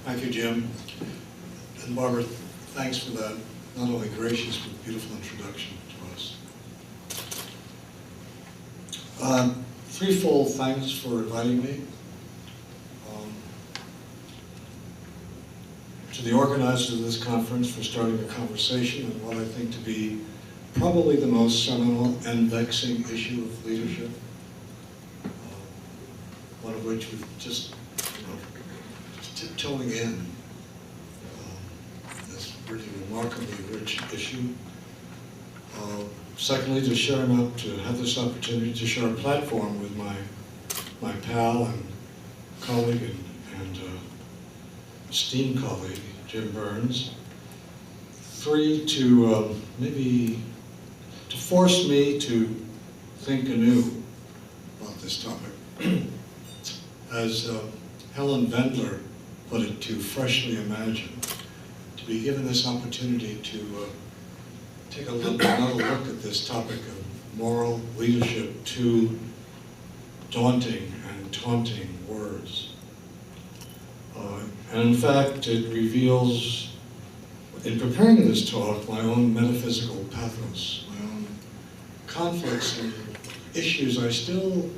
Thank you, Jim. And Barbara, thanks for that not only gracious but beautiful introduction to us. Threefold thanks for inviting me. To the organizers of this conference for starting a conversation on what I think to be probably the most seminal and vexing issue of leadership. One of which we've just, tiptoeing in this really remarkably rich issue. Secondly, to have this opportunity to share a platform with my pal and colleague and esteemed colleague, Jim Burns. Three, to force me to think anew about this topic. As Helen Vendler put it, to freshly imagine, to be given this opportunity to take another look at this topic of moral leadership, two daunting and taunting words. And in fact, it reveals, in preparing this talk, my own metaphysical pathos, my own conflicts and issues. I still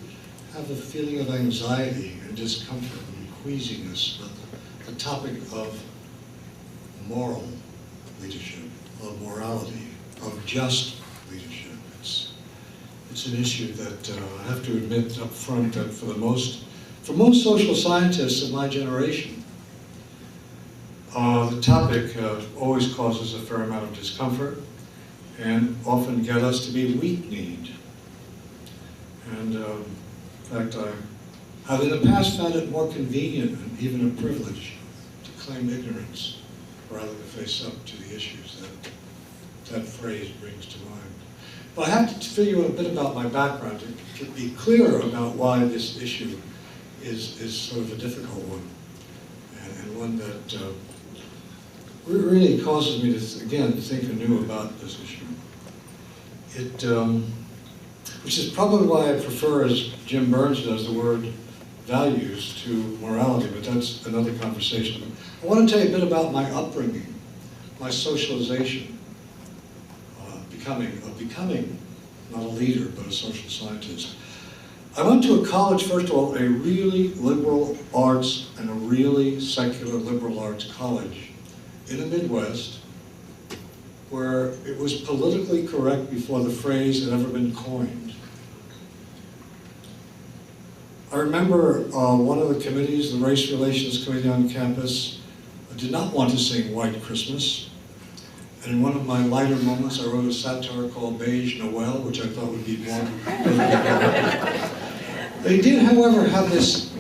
have a feeling of anxiety and discomfort and queasiness about the topic of moral leadership, of morality, of just leadership. It's an issue that I have to admit up front that for most social scientists of my generation, the topic always causes a fair amount of discomfort and often get us to be weak-kneed. And in fact, I have in the past found it more convenient and even a privilege to claim ignorance rather than face up to the issues that phrase brings to mind. But I have to tell you a bit about my background to be clear about why this issue is sort of a difficult one, and one that really causes me to, again, think anew about this issue. Which is probably why I prefer, as Jim Burns does, the word values to morality, but that's another conversation. I want to tell you a bit about my upbringing, my socialization, becoming not a leader, but a social scientist. I went to a college, first of all, a really liberal arts and a really secular liberal arts college in the Midwest, where it was politically correct before the phrase had ever been coined. I remember one of the committees, the Race Relations Committee on campus, did not want to sing White Christmas. And in one of my lighter moments, I wrote a satire called Beige Noel, which I thought would be more. They did, however, have this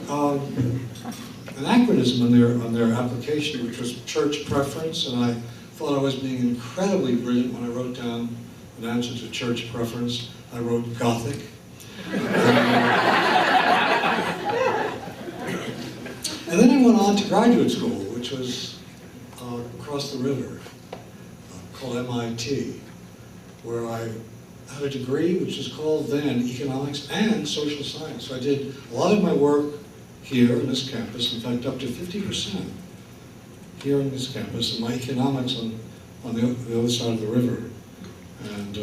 anachronism on their application, which was church preference, and I thought I was being incredibly brilliant when I wrote down an answer to church preference. I wrote Gothic. And then I went on to graduate school, which was across the river, called MIT, where I had a degree which was called then economics and social science. So I did a lot of my work here in this campus, in fact up to 50% here in this campus, and my economics on the other side of the river. And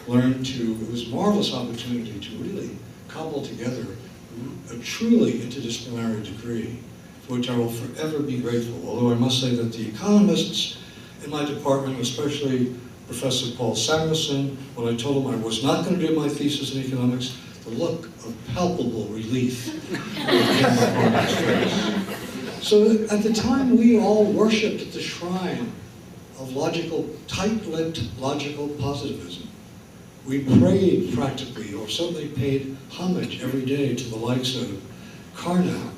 learned it was a marvelous opportunity to really cobble together a truly interdisciplinary degree, for which I will forever be grateful. Although I must say that the economists in my department, especially Professor Paul Samuelson, when I told him I was not going to do my thesis in economics, the look of palpable relief that came upon his face. So at the time, we all worshipped at the shrine of tight-lipped logical positivism. We prayed practically, or certainly paid homage every day to the likes of Carnap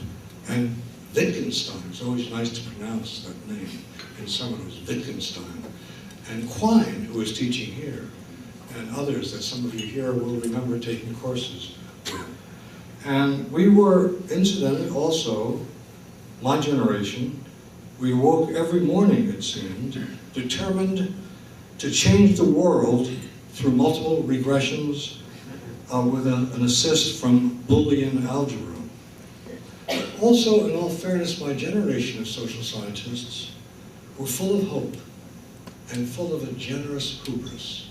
and Wittgenstein. It's always nice to pronounce that name in someone who's Wittgenstein, and Quine, who is teaching here, and others that some of you here will remember taking courses with. And we were, incidentally, also, my generation, we woke every morning, it seemed, determined to change the world through multiple regressions with an assist from Boolean algebra. Also, in all fairness, my generation of social scientists were full of hope and full of a generous hubris.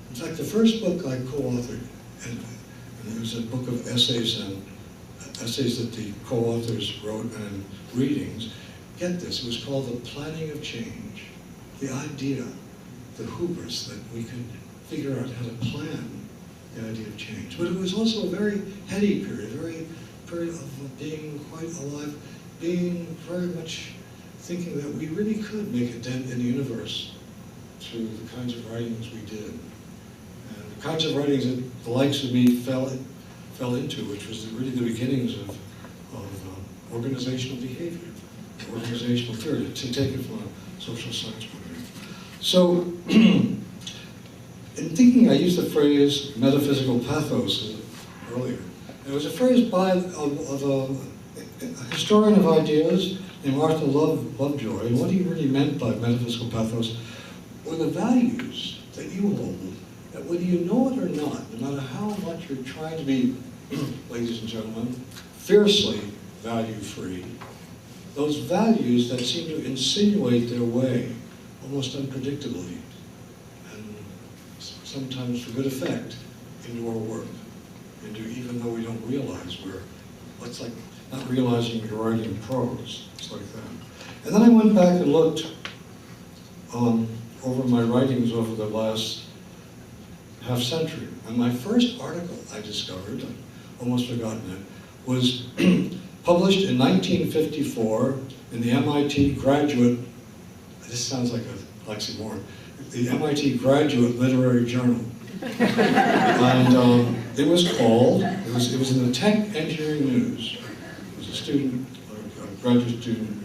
In fact, the first book I co-authored, and it was a book of essays and essays that the co-authors wrote and readings. Get this, it was called The Planning of Change. The idea, the hubris that we could figure out how to plan the idea of change. But it was also a very heady period, very period of being quite alive, being very much thinking that we really could make a dent in the universe through the kinds of writings we did. And the kinds of writings that the likes of me fell into, which was really the beginnings of organizational behavior, organizational theory, to take it from a social science point of view. So, in thinking, I used the phrase metaphysical pathos earlier. It was a phrase of a historian of ideas named Arthur Lovejoy, and what he really meant by metaphysical pathos were the values that you hold, that whether you know it or not, no matter how much you're trying to be, ladies and gentlemen, fiercely value-free, those values that seem to insinuate their way almost unpredictably, and sometimes for good effect, into our work, even though we don't realize it's like not realizing you're writing prose, it's like that. And then I went back and looked over my writings over the last half century. And my first article I discovered, I've almost forgotten it, was published in 1954 in the MIT Graduate, this sounds like a oxymoron, the MIT Graduate Literary Journal. And it was called, it was in the Tech Engineering News. It was a student, a graduate student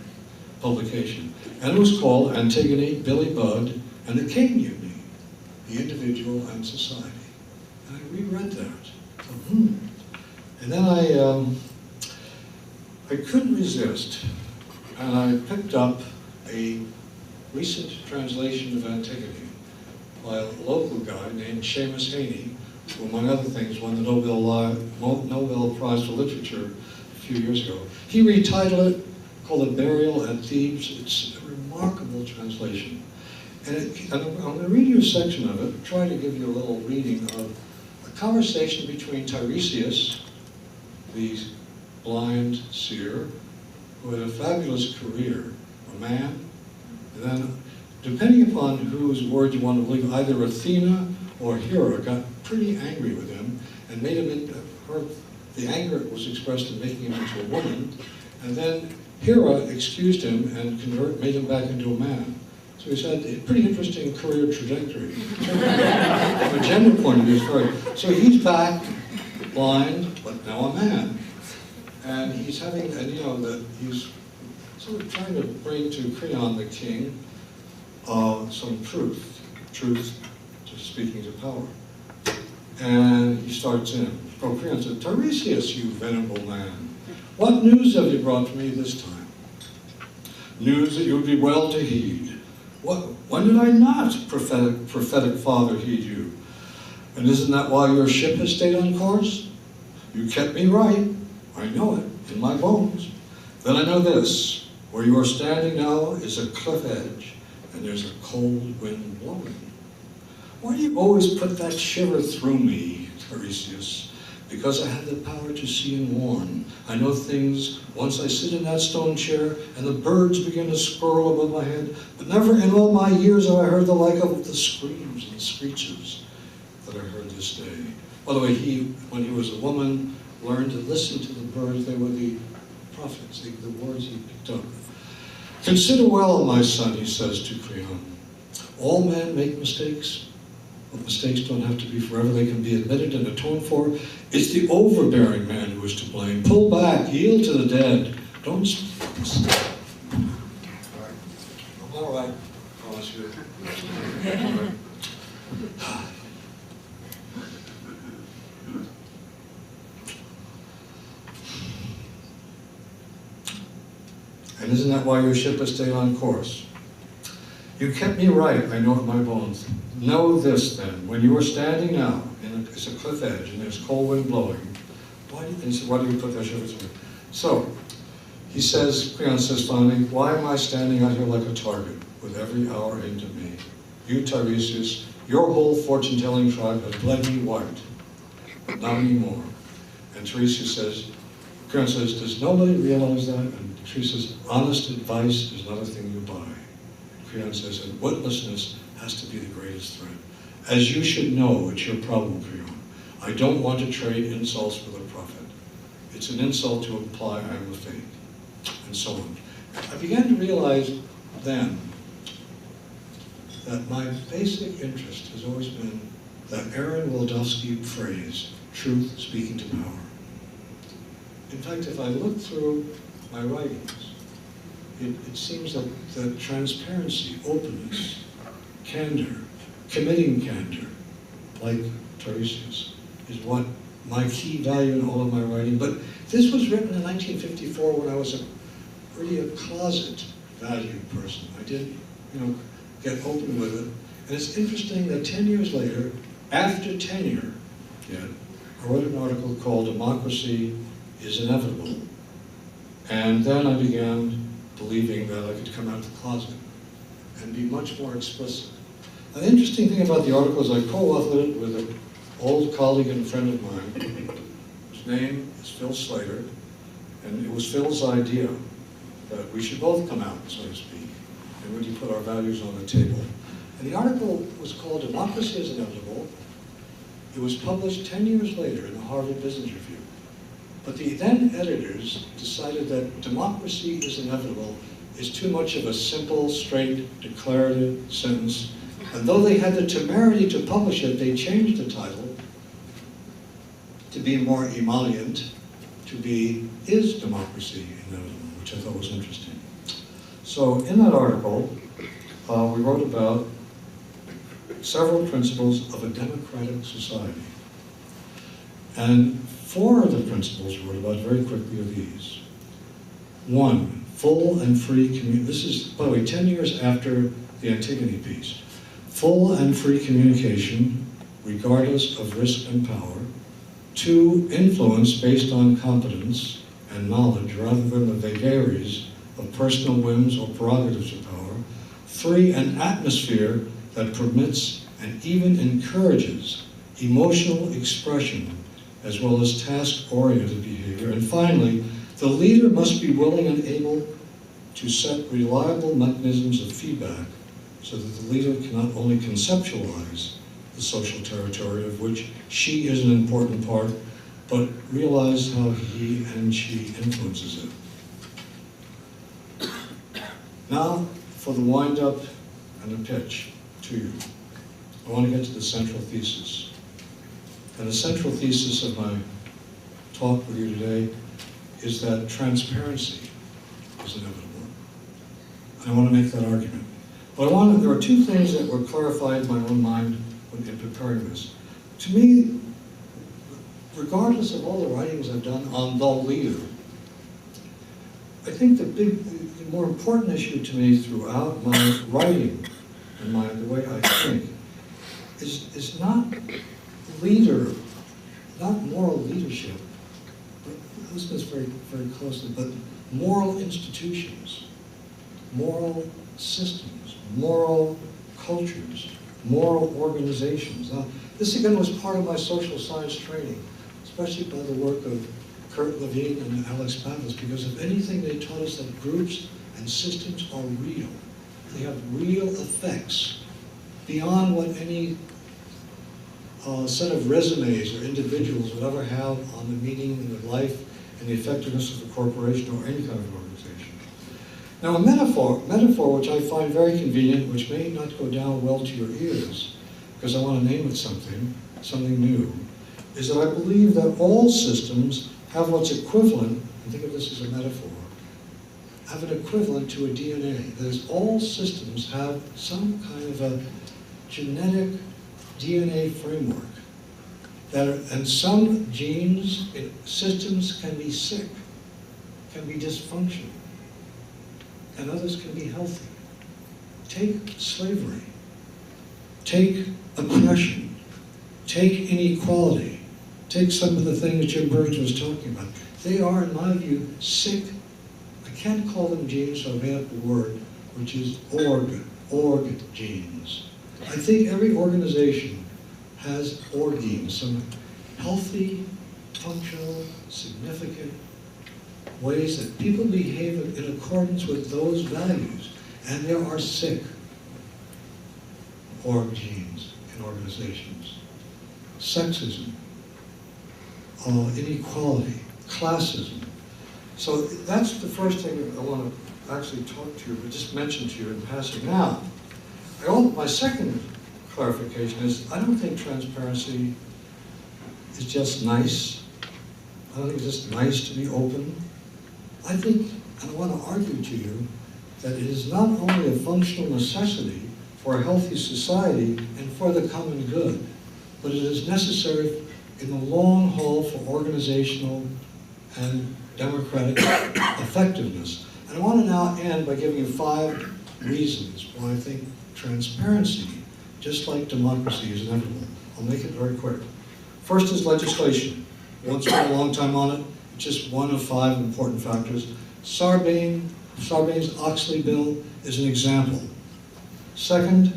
publication. And it was called Antigone, Billy Budd, and the King Mutiny, the Individual and Society. And I reread that. And then I couldn't resist, and I picked up a recent translation of Antigone by a local guy named Seamus Heaney, who, among other things, won the Nobel Prize for Literature a few years ago. He retitled it, called A Burial at Thebes. It's a remarkable translation. And I'm going to read you a section of it, try to give you a little reading of a conversation between Tiresias, the blind seer, who had a fabulous career, a man, and then, depending upon whose words you want to believe, either Athena or Hera got pretty angry with him and made him into her. The anger was expressed in making him into a woman, and then Hera excused him and made him back into a man. So he's had a pretty interesting career trajectory. From a gender point of view, so he's back, blind, but now a man. And he's having, and you know, that he's sort of trying to bring to Creon the king some truth to speaking to power. And he starts in. Creon said, Tiresias, you venerable man, what news have you brought to me this time? News that you would be well to heed. When did I not, prophetic father, heed you? And isn't that why your ship has stayed on course? You kept me right. I know it, in my bones. Then I know this, where you are standing now is a cliff edge, and there's a cold wind blowing. Why do you always put that shiver through me, Tiresias? Because I have the power to see and warn. I know things once I sit in that stone chair, and the birds begin to squirrel above my head, but never in all my years have I heard the like of the screams and screeches that I heard this day. By the way, when he was a woman, learned to listen to the birds. They were the prophets, the words he picked up. Consider well, my son, he says to Creon. All men make mistakes, but mistakes don't have to be forever. They can be admitted and atoned for. It's the overbearing man who is to blame. Pull back, yield to the dead. Don't stop. All right, I promise you. All right. And isn't that why your ship has stayed on course? You kept me right, I know it in my bones. Know this then, when you are standing now, it's a cliff edge and there's cold wind blowing, why do you put that ship through? So, He says, Creon says finally, why am I standing out here like a target with every hour aimed at me? You, Tiresias, your whole fortune-telling tribe has bled me white, but not anymore. And Tiresias says, Creon says, does nobody realize that? And Tiresias says, honest advice is not a thing you buy. Creon says, and witlessness has to be the greatest threat. As you should know, it's your problem, Creon. I don't want to trade insults with a prophet. It's an insult to imply I am a fake, and so on. I began to realize then that my basic interest has always been that Aaron Wildowski phrase, truth speaking to power. In fact, if I look through my writings, it seems that transparency, openness, candor, committing candor, like Tiresias, is what my key value in all of my writing. But this was written in 1954 when I was really a closet value person. I did, get open with it. And it's interesting that 10 years later, after tenure, I wrote an article called Democracy is Inevitable. And then I began believing that I could come out of the closet and be much more explicit. An interesting thing about the article is I co-authored it with an old colleague and friend of mine. His name is Phil Slater, and it was Phil's idea that we should both come out, so to speak, and really put our values on the table. And the article was called Democracy is Inevitable. It was published 10 years later in the Harvard Business Review. But the then editors decided that democracy is inevitable is too much of a simple, straight, declarative sentence. And though they had the temerity to publish it, they changed the title to be more emollient, to be Is Democracy Inevitable, which I thought was interesting. So in that article, we wrote about several principles of a democratic society. And 4 of the principles we wrote about very quickly are these. 1, full and free communication. This is, by the way, 10 years after the Antigone piece. Full and free communication, regardless of risk and power. 2, influence based on competence and knowledge rather than the vagaries of personal whims or prerogatives of power. 3, an atmosphere that permits and even encourages emotional expression as well as task-oriented behavior. And finally, the leader must be willing and able to set reliable mechanisms of feedback so that the leader can not only conceptualize the social territory of which she is an important part, but realize how he and she influences it. Now, for the wind-up and the pitch to you. I want to get to the central thesis. And the central thesis of my talk with you today is that transparency is inevitable. I want to make that argument. But there were 2 things that were clarified in my own mind in preparing this. To me, regardless of all the writings I've done on the leader, I think the more important issue to me throughout my writing and the way I think is not leader, not moral leadership, but listen to this very, very closely, but moral institutions, moral systems, moral cultures, moral organizations. Now, this again was part of my social science training, especially by the work of Kurt Levine and Alex Pavlis, because if anything, they taught us that groups and systems are real. They have real effects beyond what any set of resumes or individuals would ever have on the meaning and the life and the effectiveness of a corporation or any kind of organization. Now, a metaphor which I find very convenient, which may not go down well to your ears, because I want to name it something new, is that I believe that all systems have what's equivalent, and think of this as a metaphor, have an equivalent to a DNA. That is, all systems have some kind of a genetic DNA framework. And some genes, systems can be sick, can be dysfunctional, and others can be healthy. Take slavery, take oppression, take inequality, take some of the things Jim Burns was talking about. They are, in my view, sick can't call them genes, so I made up a word, which is org genes. I think every organization has org genes, some healthy, functional, significant ways that people behave in accordance with those values. And there are sick org genes in organizations. Sexism, inequality, classism. So that's the first thing I want to actually talk to you, but just mention to you in passing. Now, my second clarification is, I don't think transparency is just nice. I don't think it's just nice to be open. I think, and I want to argue to you, that it is not only a functional necessity for a healthy society and for the common good, but it is necessary in the long haul for organizational and democratic effectiveness. And I want to now end by giving you 5 reasons why I think transparency, just like democracy, is inevitable. I'll make it very quick. First is legislation. We won't spend a long time on it. It's just one of 5 important factors. Sarbanes-Oxley bill is an example. Second,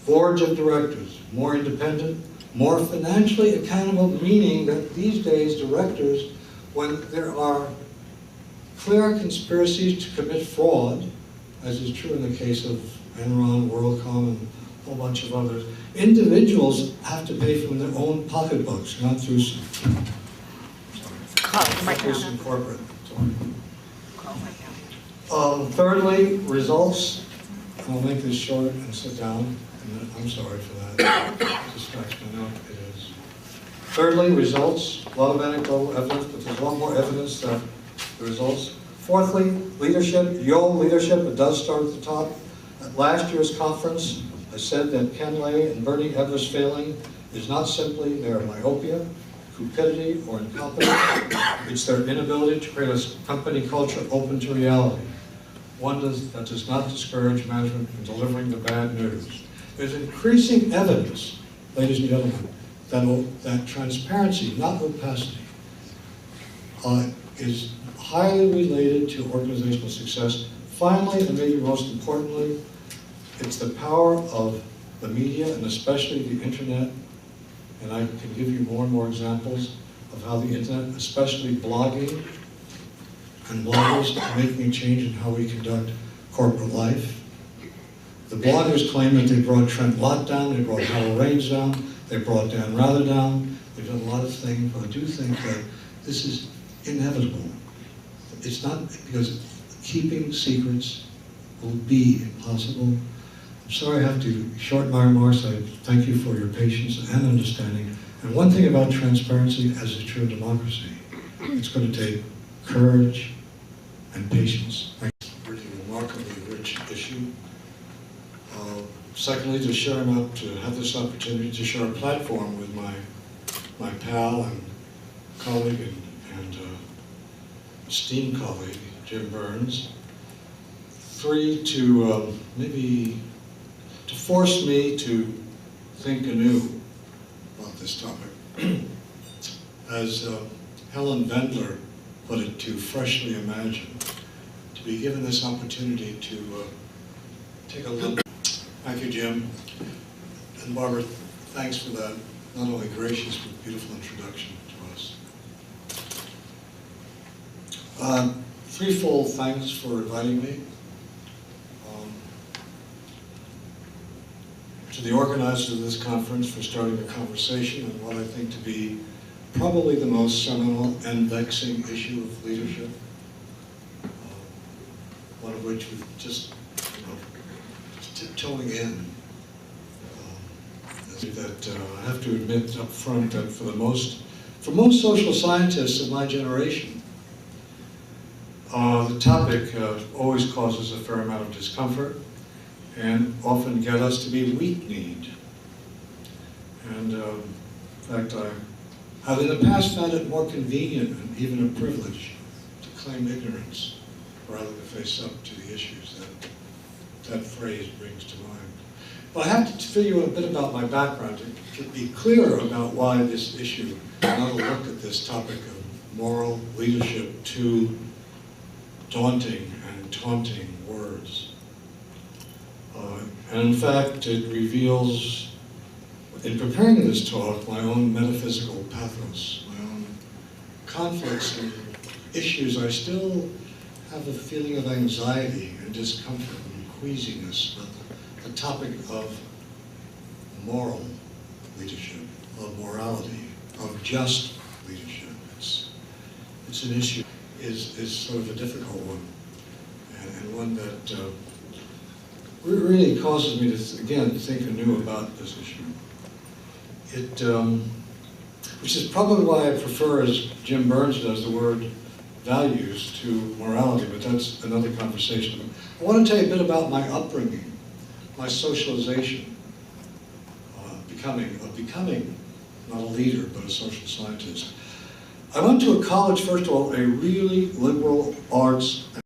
boards of directors, more independent, more financially accountable, meaning that these days directors, when there are clear conspiracies to commit fraud, as is true in the case of Enron, WorldCom, and a whole bunch of others, individuals have to pay from their own pocketbooks, not through some, corporate. Thirdly, results. I'll make this short and sit down. And I'm sorry for that. Distraction, I know it is. Thirdly, results. A lot of anecdotal evidence, but there's a lot more evidence that the results. Fourthly, leadership. Your leadership, it does start at the top. At last year's conference, I said that Ken Lay and Bernie Ebbers' failing is not simply their myopia, cupidity, or incompetence. It's their inability to create a company culture open to reality. One that does not discourage management from delivering the bad news. There's increasing evidence, ladies and gentlemen, that transparency, not opacity, is highly related to organizational success. Finally, and maybe most importantly, it's the power of the media, and especially the internet. And I can give you more and more examples of how the internet, especially blogging, and bloggers are making a change in how we conduct corporate life. The bloggers claim that they brought Trent Lott down, they brought Howell Raines down, they brought Dan Rather down, they've done a lot of things, but I do think that this is inevitable. It's not because keeping secrets will be impossible. I'm sorry I have to shorten my remarks. I thank you for your patience and understanding. And one thing about transparency, as is true in democracy, it's going to take courage and patience. Really remarkably rich issue. Secondly, to have this opportunity to share a platform with my pal and colleague and esteemed colleague, Jim Burns. 3, to to force me to think anew about this topic. As Helen Vendler put it, to freshly imagine, to be given this opportunity to take a look. Thank you, Jim. And Barbara, thanks for that not only gracious but beautiful introduction to us. Threefold thanks for inviting me. To the organizers of this conference for starting a conversation on what I think to be probably the most seminal and vexing issue of leadership, one of which we've just, tiptoeing in. That I have to admit up front that for most social scientists of my generation, the topic always causes a fair amount of discomfort and often get us to be weak-kneed. And in fact, I have in the past found it more convenient and even a privilege to claim ignorance rather than face up to the issues that phrase brings to mind. But I have to tell you a bit about my background to be clear about why this issue, another look at this topic of moral leadership to daunting and taunting words. And in fact, it reveals, in preparing this talk, my own metaphysical pathos, my own conflicts and issues. I still have a feeling of anxiety and discomfort and queasiness about the topic of moral leadership, of morality, of just leadership. It's an issue, is sort of a difficult one, and one that really causes me to, again, think anew about this issue. Which is probably why I prefer, as Jim Burns does, the word values to morality, but that's another conversation. I want to tell you a bit about my upbringing, my socialization, becoming not a leader, but a social scientist. I went to a college, first of all, a really liberal arts